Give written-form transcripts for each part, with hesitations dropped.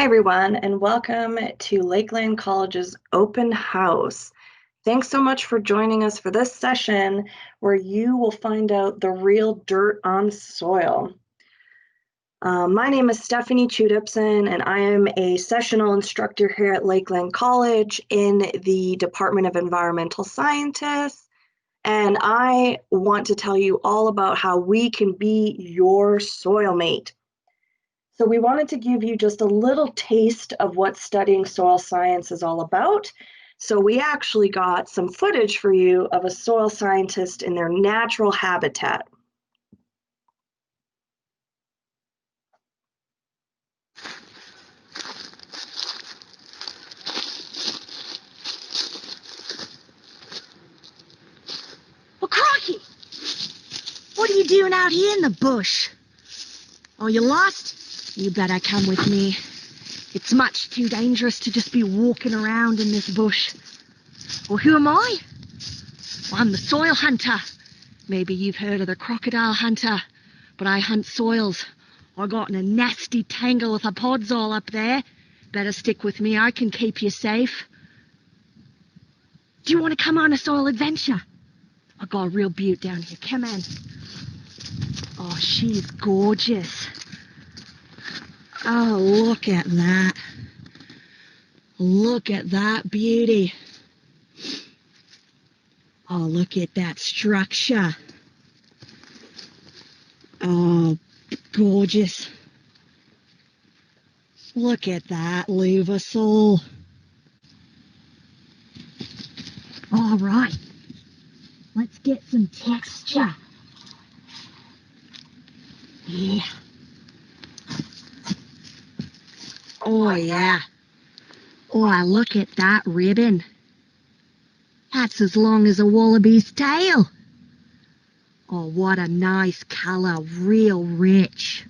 Hi, everyone, and welcome to Lakeland College's open house. Thanks so much for joining us for this session where you will find out the real dirt on soil. My name is Stephanie Chute-Ibsen, and I am a sessional instructor here at Lakeland College in the Department of Environmental Sciences. And I want to tell you all about how we can be your soil mate. So we wanted to give you just a little taste of what studying soil science is all about. So we actually got some footage for you of a soil scientist in their natural habitat. Well, crikey! What are you doing out here in the bush? Oh, you lost? You better come with me. It's much too dangerous to just be walking around in this bush. Well, who am I? Well, I'm the soil hunter. Maybe you've heard of the crocodile hunter, but I hunt soils. I got in a nasty tangle with a podzol up there. Better stick with me, I can keep you safe. Do you want to come on a soil adventure? I got a real beaut down here, come on. Oh, she's gorgeous. Oh, look at that. Look at that beauty. Oh, look at that structure. Oh, gorgeous. Look at that Louversol. All right, let's get some texture. Yeah. Oh, yeah. Oh, look at that ribbon. That's as long as a wallaby's tail. Oh, what a nice colour, real rich.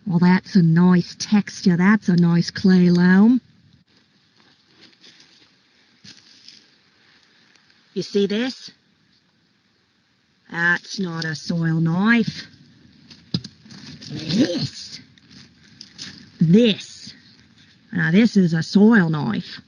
Well, that's a nice texture. That's a nice clay loam. You see this? That's not a soil knife. This. Now, this is a soil knife.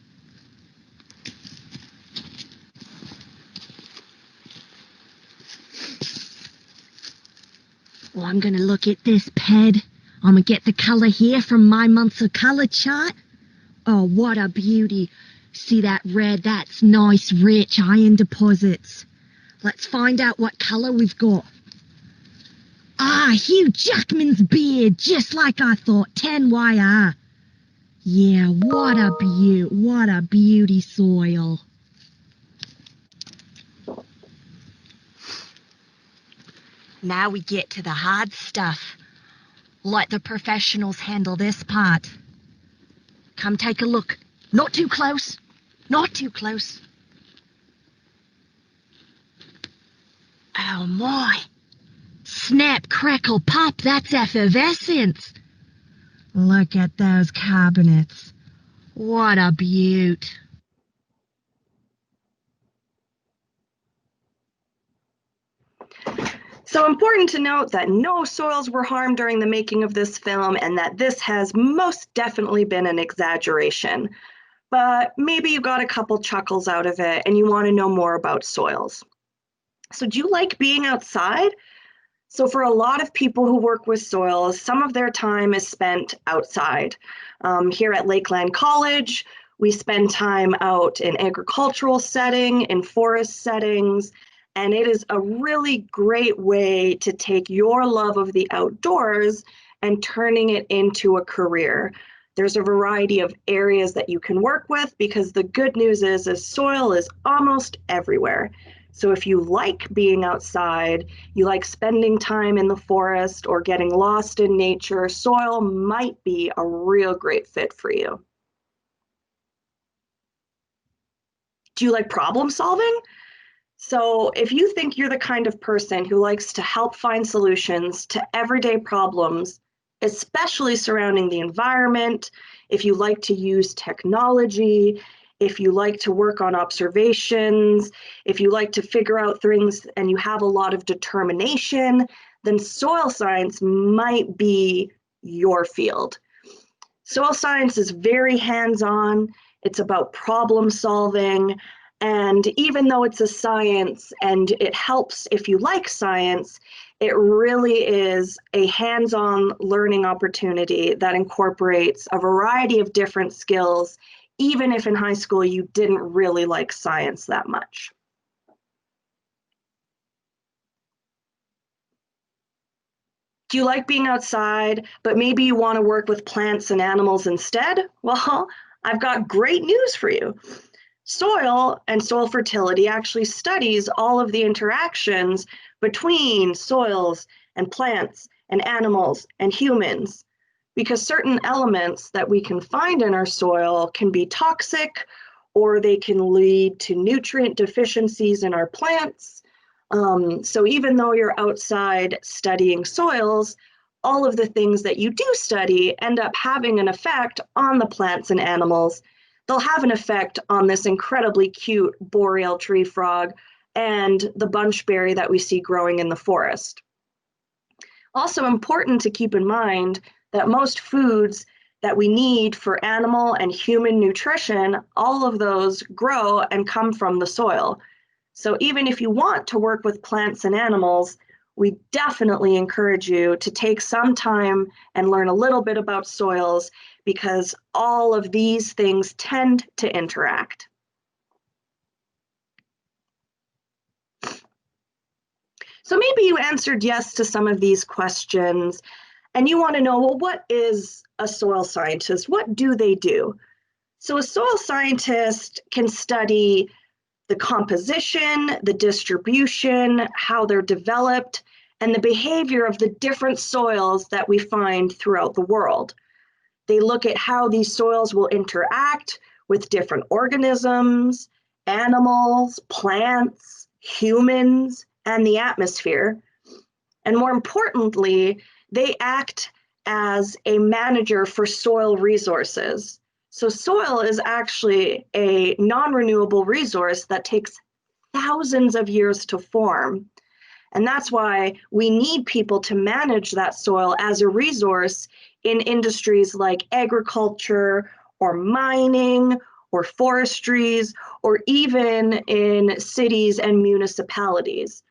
Well, I'm going to look at this ped. I'm going to get the colour here from my months of colour chart. Oh, what a beauty. See that red? That's nice, rich iron deposits. Let's find out what colour we've got. Ah, Hugh Jackman's beard, just like I thought, 10YR. Yeah, what a beauty soil. Now we get to the hard stuff. Let the professionals handle this part. Come take a look. Not too close. Not too close. Oh my. Snap, crackle, pop, that's effervescence. Look at those carbonates. What a beaut. So important to note that no soils were harmed during the making of this film and that this has most definitely been an exaggeration. But maybe you got a couple chuckles out of it and you want to know more about soils. So do you like being outside? So for a lot of people who work with soils, some of their time is spent outside. Here at Lakeland College, we spend time out in agricultural setting, in forest settings, and it is a really great way to take your love of the outdoors and turning it into a career. There's a variety of areas that you can work with because the good news is soil is almost everywhere. So if you like being outside, you like spending time in the forest or getting lost in nature, soil might be a real great fit for you. Do you like problem solving? So if you think you're the kind of person who likes to help find solutions to everyday problems, especially surrounding the environment, if you like to use technology, if you like to work on observations, if you like to figure out things and you have a lot of determination, then soil science might be your field. Soil science is very hands-on. It's about problem solving. And even though it's a science and it helps if you like science, it really is a hands-on learning opportunity that incorporates a variety of different skills, even if in high school you didn't really like science that much. Do you like being outside, but maybe you want to work with plants and animals instead? Well, I've got great news for you. Soil and soil fertility actually studies all of the interactions between soils and plants and animals and humans, because certain elements that we can find in our soil can be toxic, or they can lead to nutrient deficiencies in our plants. So even though you're outside studying soils, all of the things that you do study end up having an effect on the plants and animals. They'll have an effect on this incredibly cute boreal tree frog and the bunchberry that we see growing in the forest. Also important to keep in mind that most foods that we need for animal and human nutrition, all of those grow and come from the soil. So even if you want to work with plants and animals, we definitely encourage you to take some time and learn a little bit about soils, because all of these things tend to interact. So maybe you answered yes to some of these questions, and you want to know, well, what is a soil scientist? What do they do? So a soil scientist can study the composition, the distribution, how they're developed, and the behavior of the different soils that we find throughout the world. They look at how these soils will interact with different organisms, animals, plants, humans, and the atmosphere. And more importantly, they act as a manager for soil resources. So soil is actually a non-renewable resource that takes thousands of years to form. And that's why we need people to manage that soil as a resource in industries like agriculture or mining or forestries, or even in cities and municipalities.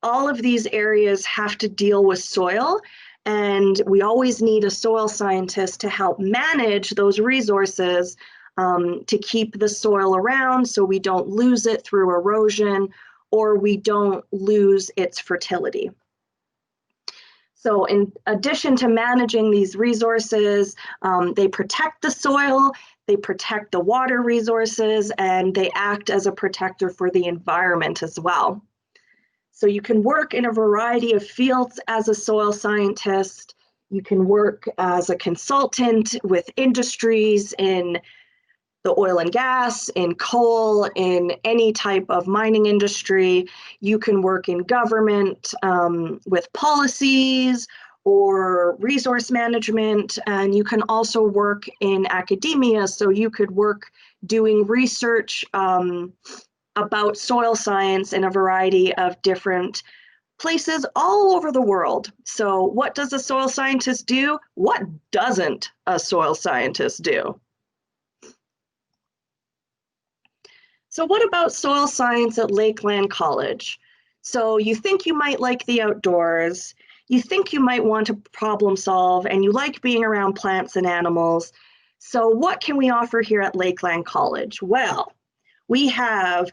All of these areas have to deal with soil, and we always need a soil scientist to help manage those resources, to keep the soil around so we don't lose it through erosion, or we don't lose its fertility. So in addition to managing these resources, they protect the soil, they protect the water resources, and they act as a protector for the environment as well. So you can work in a variety of fields as a soil scientist. You can work as a consultant with industries in the oil and gas, in coal, in any type of mining industry. You can work in government with policies or resource management, and you can also work in academia. So you could work doing research about soil science in a variety of different places all over the world. So what does a soil scientist do? What doesn't a soil scientist do? So what about soil science at Lakeland College? So you think you might like the outdoors, you think you might want to problem solve, and you like being around plants and animals. So what can we offer here at Lakeland College? Well, we have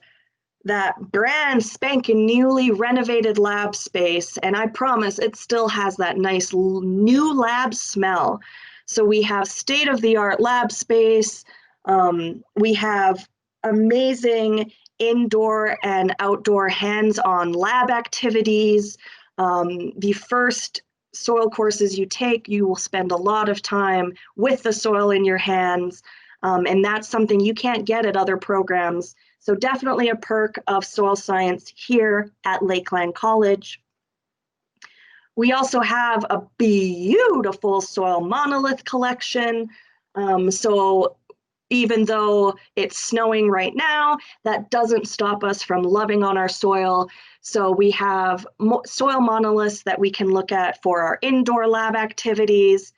that brand spanking newly renovated lab space, and I promise it still has that nice new lab smell. So we have state-of-the-art lab space. We have amazing indoor and outdoor hands-on lab activities. The first soil courses you take, you will spend a lot of time with the soil in your hands, and that's something you can't get at other programs. So definitely a perk of soil science here at Lakeland College. We also have a beautiful soil monolith collection. So even though it's snowing right now, that doesn't stop us from loving on our soil. So we have soil monoliths that we can look at for our indoor lab activities.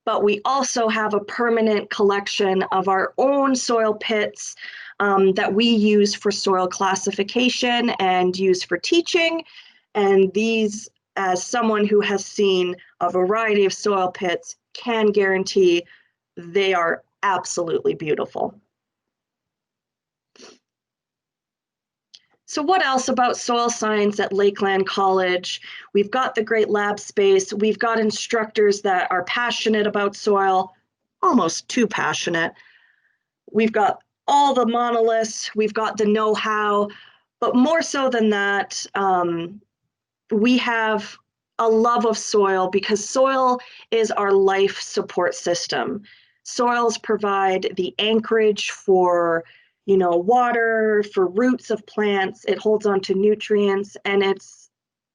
but we also have a permanent collection of our own soil pits that we use for soil classification and use for teaching. And these, as someone who has seen a variety of soil pits, can guarantee they are absolutely beautiful. So what else about soil science at Lakeland College? We've got the great lab space. We've got instructors that are passionate about soil, almost too passionate. We've got all the monoliths. We've got the know-how. But more so than that, we have a love of soil because soil is our life support system. Soils provide the anchorage for water, for roots of plants. It holds on to nutrients, and it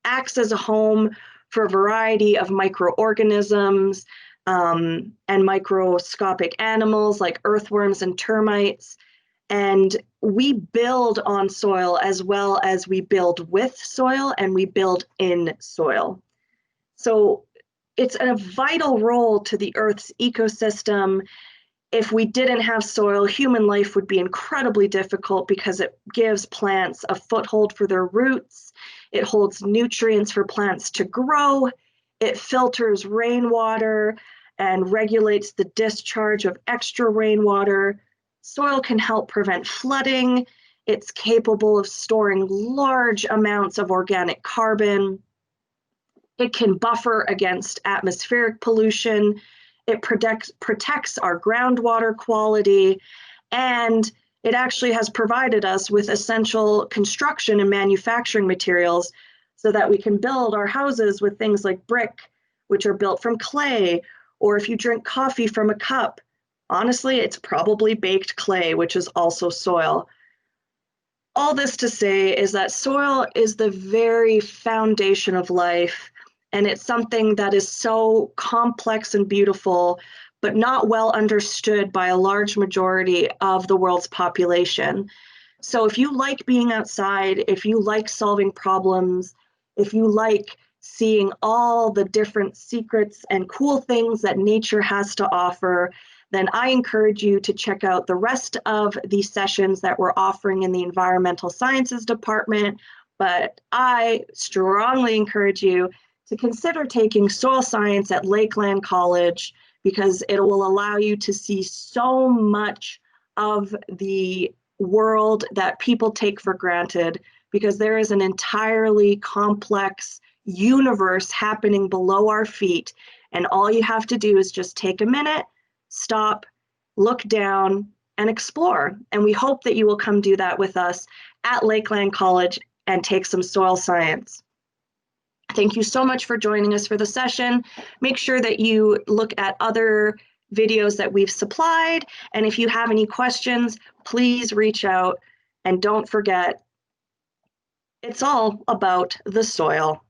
acts as a home for a variety of microorganisms and microscopic animals like earthworms and termites. And we build on soil as well as we build with soil and we build in soil. So it's a vital role to the Earth's ecosystem. If we didn't have soil, human life would be incredibly difficult because it gives plants a foothold for their roots. It holds nutrients for plants to grow. It filters rainwater and regulates the discharge of extra rainwater. Soil can help prevent flooding. It's capable of storing large amounts of organic carbon. It can buffer against atmospheric pollution. It protects our groundwater quality, and it actually has provided us with essential construction and manufacturing materials so that we can build our houses with things like brick, which are built from clay, or if you drink coffee from a cup, honestly, it's probably baked clay, which is also soil. All this to say is that soil is the very foundation of life, and it's something that is so complex and beautiful, but not well understood by a large majority of the world's population. So if you like being outside, if you like solving problems, if you like seeing all the different secrets and cool things that nature has to offer, then I encourage you to check out the rest of the sessions that we're offering in the Environmental Sciences Department. But I strongly encourage you to consider taking soil science at Lakeland College because it will allow you to see so much of the world that people take for granted, because there is an entirely complex universe happening below our feet. And all you have to do is just take a minute, stop, look down, and explore. And we hope that you will come do that with us at Lakeland College and take some soil science. Thank you so much for joining us for the session. Make sure that you look at other videos that we've supplied. And if you have any questions, please reach out. And don't forget, it's all about the soil.